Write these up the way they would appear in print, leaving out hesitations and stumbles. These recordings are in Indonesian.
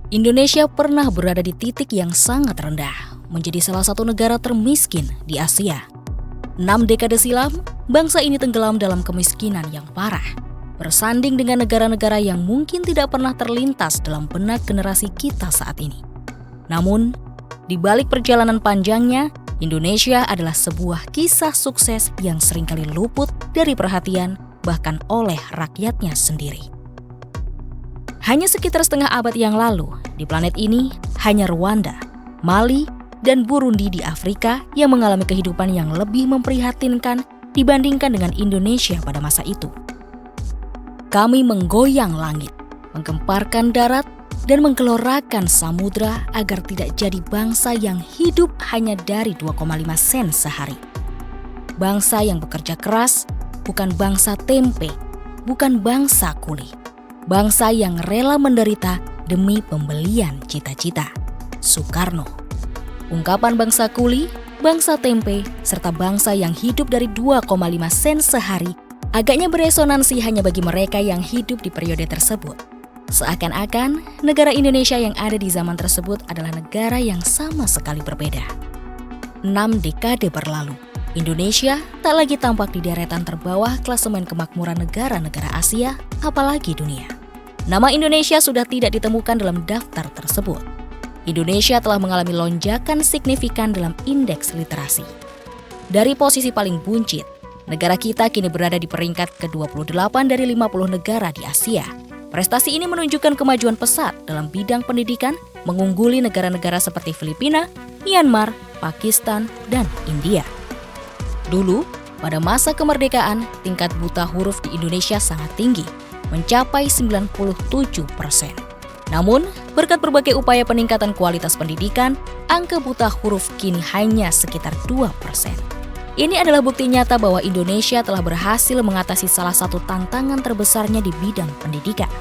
Indonesia pernah berada di titik yang sangat rendah, menjadi salah satu negara termiskin di Asia. 6 dekade silam, bangsa ini tenggelam dalam kemiskinan yang parah, bersanding dengan negara-negara yang mungkin tidak pernah terlintas dalam benak generasi kita saat ini. Namun, di balik perjalanan panjangnya, Indonesia adalah sebuah kisah sukses yang seringkali luput dari perhatian bahkan oleh rakyatnya sendiri. Hanya sekitar setengah abad yang lalu, di planet ini hanya Rwanda, Mali, dan Burundi di Afrika yang mengalami kehidupan yang lebih memprihatinkan dibandingkan dengan Indonesia pada masa itu. Kami menggoyang langit, menggemparkan darat, dan menggelorakan samudra agar tidak jadi bangsa yang hidup hanya dari 2,5 sen sehari. Bangsa yang bekerja keras, bukan bangsa tempe, bukan bangsa kuli. Bangsa yang rela menderita demi pembelian cita-cita. Soekarno. Ungkapan bangsa kuli, bangsa tempe, serta bangsa yang hidup dari 2,5 sen sehari agaknya beresonansi hanya bagi mereka yang hidup di periode tersebut. Seakan-akan negara Indonesia yang ada di zaman tersebut adalah negara yang sama sekali berbeda. 6 dekade berlalu, Indonesia tak lagi tampak di deretan terbawah klasemen kemakmuran negara-negara Asia, apalagi dunia. Nama Indonesia sudah tidak ditemukan dalam daftar tersebut. Indonesia telah mengalami lonjakan signifikan dalam indeks literasi. Dari posisi paling buncit, negara kita kini berada di peringkat ke-28 dari 50 negara di Asia. Prestasi ini menunjukkan kemajuan pesat dalam bidang pendidikan, mengungguli negara-negara seperti Filipina, Myanmar, Pakistan, dan India. Dulu, pada masa kemerdekaan, tingkat buta huruf di Indonesia sangat tinggi, mencapai 97%. Namun, berkat berbagai upaya peningkatan kualitas pendidikan, angka buta huruf kini hanya sekitar 2%. Ini adalah bukti nyata bahwa Indonesia telah berhasil mengatasi salah satu tantangan terbesarnya di bidang pendidikan.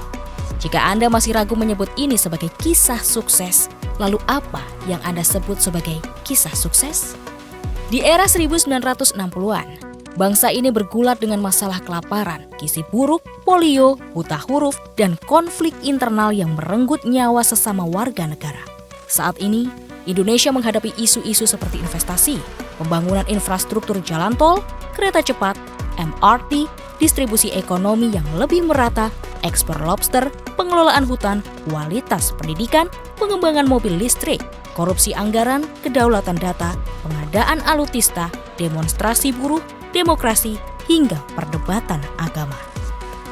Jika Anda masih ragu menyebut ini sebagai kisah sukses, lalu apa yang Anda sebut sebagai kisah sukses? Di era 1960-an, bangsa ini bergulat dengan masalah kelaparan, gizi buruk, polio, buta huruf, dan konflik internal yang merenggut nyawa sesama warga negara. Saat ini, Indonesia menghadapi isu-isu seperti investasi, pembangunan infrastruktur jalan tol, kereta cepat, MRT, distribusi ekonomi yang lebih merata, ekspor lobster, pengelolaan hutan, kualitas pendidikan, pengembangan mobil listrik, korupsi anggaran, kedaulatan data, pengadaan alutsista, demonstrasi buruh, demokrasi, hingga perdebatan agama.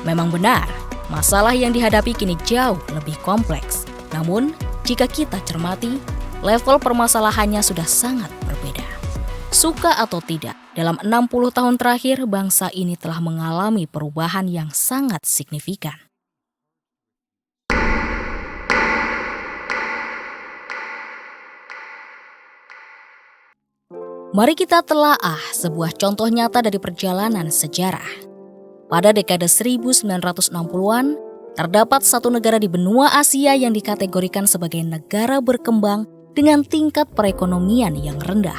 Memang benar, masalah yang dihadapi kini jauh lebih kompleks. Namun, jika kita cermati, level permasalahannya sudah sangat berbeda. Suka atau tidak, dalam 60 tahun terakhir, bangsa ini telah mengalami perubahan yang sangat signifikan. Mari kita telaah sebuah contoh nyata dari perjalanan sejarah. Pada dekade 1960-an, terdapat satu negara di benua Asia yang dikategorikan sebagai negara berkembang dengan tingkat perekonomian yang rendah.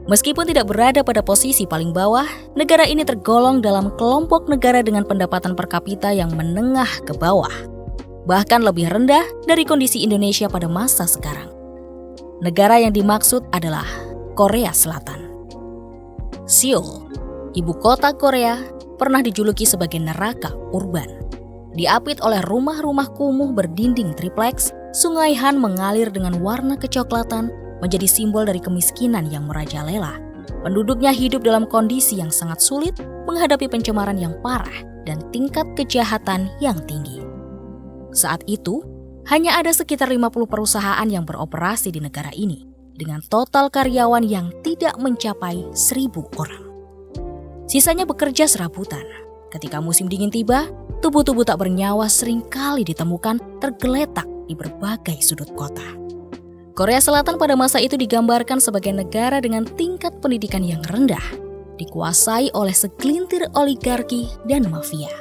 Meskipun tidak berada pada posisi paling bawah, negara ini tergolong dalam kelompok negara dengan pendapatan per kapita yang menengah ke bawah, bahkan lebih rendah dari kondisi Indonesia pada masa sekarang. Negara yang dimaksud adalah Korea Selatan. Seoul, ibu kota Korea, pernah dijuluki sebagai neraka urban. Diapit oleh rumah-rumah kumuh berdinding tripleks, Sungai Han mengalir dengan warna kecoklatan, menjadi simbol dari kemiskinan yang merajalela. Penduduknya hidup dalam kondisi yang sangat sulit, menghadapi pencemaran yang parah dan tingkat kejahatan yang tinggi. Saat itu, hanya ada sekitar 50 perusahaan yang beroperasi di negara ini, dengan total karyawan yang tidak mencapai 1.000 orang. Sisanya bekerja serabutan. Ketika musim dingin tiba, tubuh-tubuh tak bernyawa seringkali ditemukan tergeletak di berbagai sudut kota. Korea Selatan pada masa itu digambarkan sebagai negara dengan tingkat pendidikan yang rendah, dikuasai oleh segelintir oligarki dan mafia.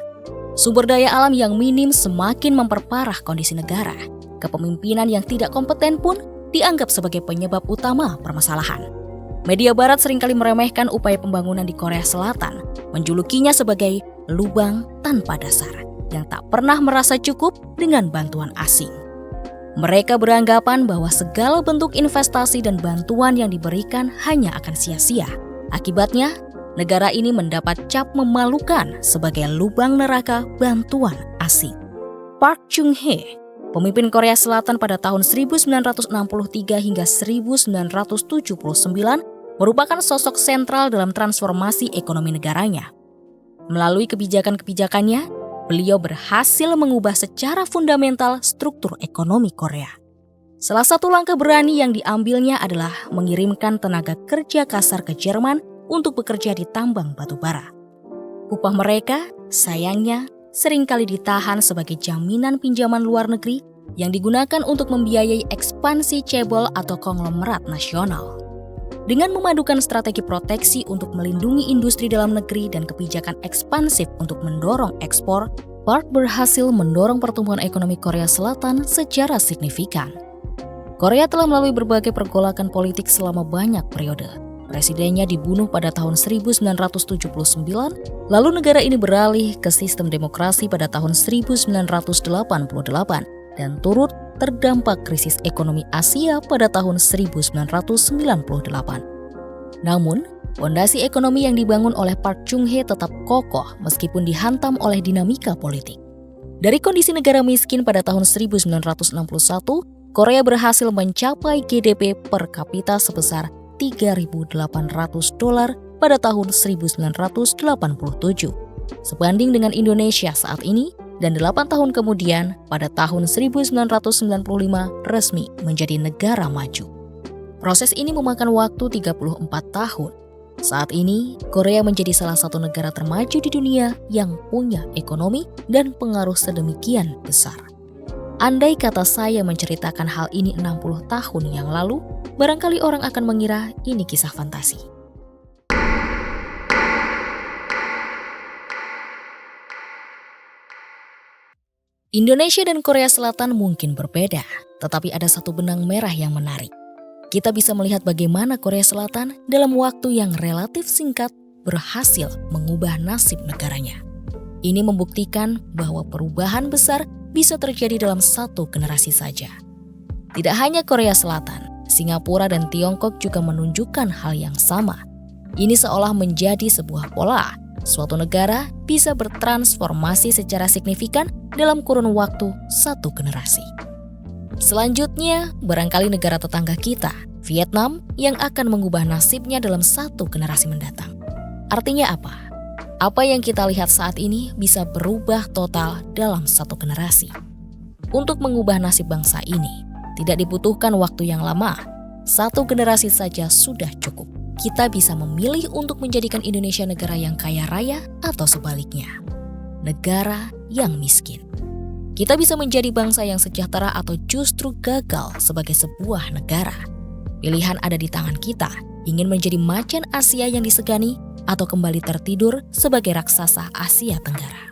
Sumber daya alam yang minim semakin memperparah kondisi negara. Kepemimpinan yang tidak kompeten pun dianggap sebagai penyebab utama permasalahan. Media Barat seringkali meremehkan upaya pembangunan di Korea Selatan, menjulukinya sebagai lubang tanpa dasar yang tak pernah merasa cukup dengan bantuan asing. Mereka beranggapan bahwa segala bentuk investasi dan bantuan yang diberikan hanya akan sia-sia. Akibatnya, negara ini mendapat cap memalukan sebagai lubang neraka bantuan asing. Park Chung-hee, pemimpin Korea Selatan pada tahun 1963 hingga 1979, merupakan sosok sentral dalam transformasi ekonomi negaranya. Melalui kebijakan-kebijakannya, beliau berhasil mengubah secara fundamental struktur ekonomi Korea. Salah satu langkah berani yang diambilnya adalah mengirimkan tenaga kerja kasar ke Jerman untuk bekerja di tambang batu bara. Upah mereka, sayangnya, seringkali ditahan sebagai jaminan pinjaman luar negeri yang digunakan untuk membiayai ekspansi cebol atau konglomerat nasional. Dengan memadukan strategi proteksi untuk melindungi industri dalam negeri dan kebijakan ekspansif untuk mendorong ekspor, Park berhasil mendorong pertumbuhan ekonomi Korea Selatan secara signifikan. Korea telah melalui berbagai pergolakan politik selama banyak periode. Presidennya dibunuh pada tahun 1979, lalu negara ini beralih ke sistem demokrasi pada tahun 1988 dan turut terdampak krisis ekonomi Asia pada tahun 1998. Namun, fondasi ekonomi yang dibangun oleh Park Chung-hee tetap kokoh meskipun dihantam oleh dinamika politik. Dari kondisi negara miskin pada tahun 1961, Korea berhasil mencapai GDP per kapita sebesar $3.800 pada tahun 1987, sebanding dengan Indonesia saat ini, dan 8 tahun kemudian, pada tahun 1995 resmi menjadi negara maju. Proses ini memakan waktu 34 tahun. Saat ini, Korea menjadi salah satu negara termaju di dunia yang punya ekonomi dan pengaruh sedemikian besar. Andai kata saya menceritakan hal ini 60 tahun yang lalu, barangkali orang akan mengira ini kisah fantasi. Indonesia dan Korea Selatan mungkin berbeda, tetapi ada satu benang merah yang menarik. Kita bisa melihat bagaimana Korea Selatan dalam waktu yang relatif singkat berhasil mengubah nasib negaranya. Ini membuktikan bahwa perubahan besar bisa terjadi dalam satu generasi saja. Tidak hanya Korea Selatan, Singapura dan Tiongkok juga menunjukkan hal yang sama. Ini seolah menjadi sebuah pola. Suatu negara bisa bertransformasi secara signifikan dalam kurun waktu satu generasi. Selanjutnya, barangkali negara tetangga kita, Vietnam, yang akan mengubah nasibnya dalam satu generasi mendatang. Artinya apa? Apa yang kita lihat saat ini bisa berubah total dalam satu generasi. Untuk mengubah nasib bangsa ini, tidak dibutuhkan waktu yang lama. Satu generasi saja sudah cukup. Kita bisa memilih untuk menjadikan Indonesia negara yang kaya raya atau sebaliknya, negara yang miskin. Kita bisa menjadi bangsa yang sejahtera atau justru gagal sebagai sebuah negara. Pilihan ada di tangan kita, ingin menjadi macan Asia yang disegani atau kembali tertidur sebagai raksasa Asia Tenggara.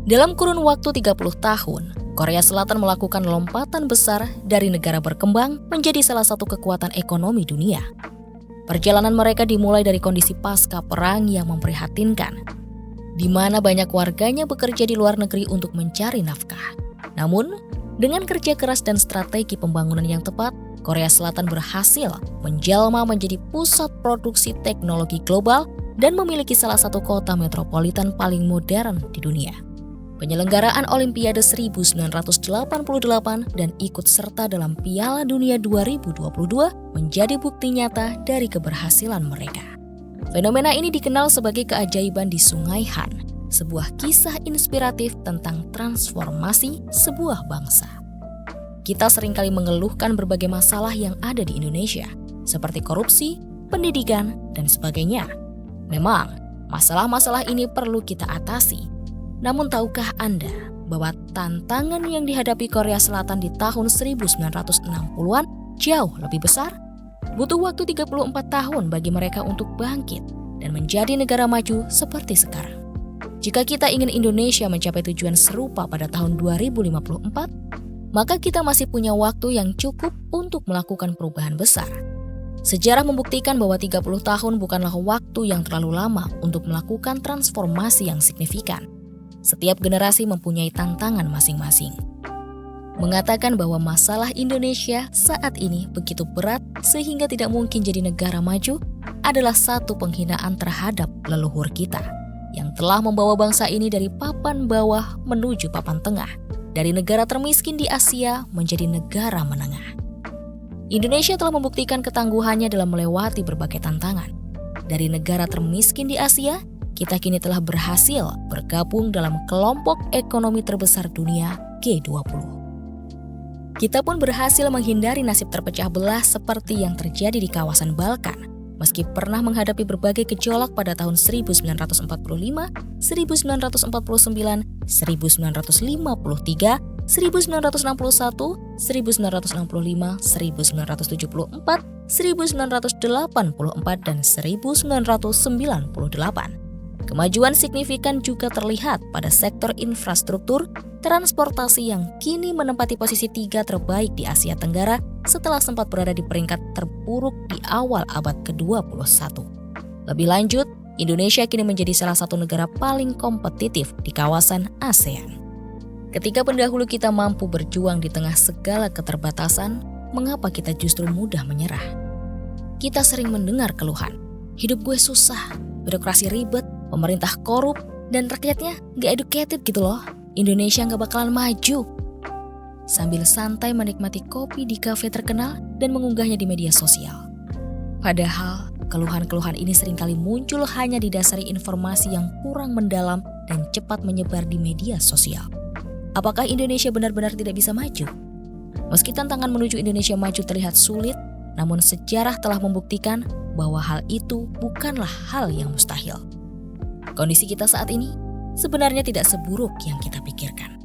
Dalam kurun waktu 30 tahun, Korea Selatan melakukan lompatan besar dari negara berkembang menjadi salah satu kekuatan ekonomi dunia. Perjalanan mereka dimulai dari kondisi pasca perang yang memprihatinkan, di mana banyak warganya bekerja di luar negeri untuk mencari nafkah. Namun, dengan kerja keras dan strategi pembangunan yang tepat, Korea Selatan berhasil menjelma menjadi pusat produksi teknologi global dan memiliki salah satu kota metropolitan paling modern di dunia. Penyelenggaraan Olimpiade 1988 dan ikut serta dalam Piala Dunia 2022 menjadi bukti nyata dari keberhasilan mereka. Fenomena ini dikenal sebagai keajaiban di Sungai Han, sebuah kisah inspiratif tentang transformasi sebuah bangsa. Kita seringkali mengeluhkan berbagai masalah yang ada di Indonesia, seperti korupsi, pendidikan, dan sebagainya. Memang, masalah-masalah ini perlu kita atasi. Namun tahukah Anda bahwa tantangan yang dihadapi Korea Selatan di tahun 1960-an jauh lebih besar? Butuh waktu 34 tahun bagi mereka untuk bangkit dan menjadi negara maju seperti sekarang. Jika kita ingin Indonesia mencapai tujuan serupa pada tahun 2054, maka kita masih punya waktu yang cukup untuk melakukan perubahan besar. Sejarah membuktikan bahwa 30 tahun bukanlah waktu yang terlalu lama untuk melakukan transformasi yang signifikan. Setiap generasi mempunyai tantangan masing-masing. mengatakan bahwa masalah Indonesia saat ini begitu berat sehingga tidak mungkin jadi negara maju adalah satu penghinaan terhadap leluhur kita yang telah membawa bangsa ini dari papan bawah menuju papan tengah, dari negara termiskin di Asia menjadi negara menengah. Indonesia telah membuktikan ketangguhannya dalam melewati berbagai tantangan. Dari negara termiskin di Asia, kita kini telah berhasil bergabung dalam kelompok ekonomi terbesar dunia G20. Kita pun berhasil menghindari nasib terpecah belah seperti yang terjadi di kawasan Balkan, meski pernah menghadapi berbagai gejolak pada tahun 1945, 1949, 1953, 1961, 1965, 1974, 1984, dan 1998. Kemajuan signifikan juga terlihat pada sektor infrastruktur, transportasi yang kini menempati posisi 3 terbaik di Asia Tenggara setelah sempat berada di peringkat terburuk di awal abad ke-21. Lebih lanjut, Indonesia kini menjadi salah satu negara paling kompetitif di kawasan ASEAN. Ketika pendahulu kita mampu berjuang di tengah segala keterbatasan, mengapa kita justru mudah menyerah? Kita sering mendengar keluhan, hidup gue susah, birokrasi ribet, pemerintah korup, dan rakyatnya gak educated gitu loh. Indonesia gak bakalan maju. Sambil santai menikmati kopi di kafe terkenal dan mengunggahnya di media sosial. Padahal, keluhan-keluhan ini seringkali muncul hanya didasari informasi yang kurang mendalam dan cepat menyebar di media sosial. Apakah Indonesia benar-benar tidak bisa maju? Meski tantangan menuju Indonesia maju terlihat sulit, namun sejarah telah membuktikan bahwa hal itu bukanlah hal yang mustahil. Kondisi kita saat ini sebenarnya tidak seburuk yang kita pikirkan.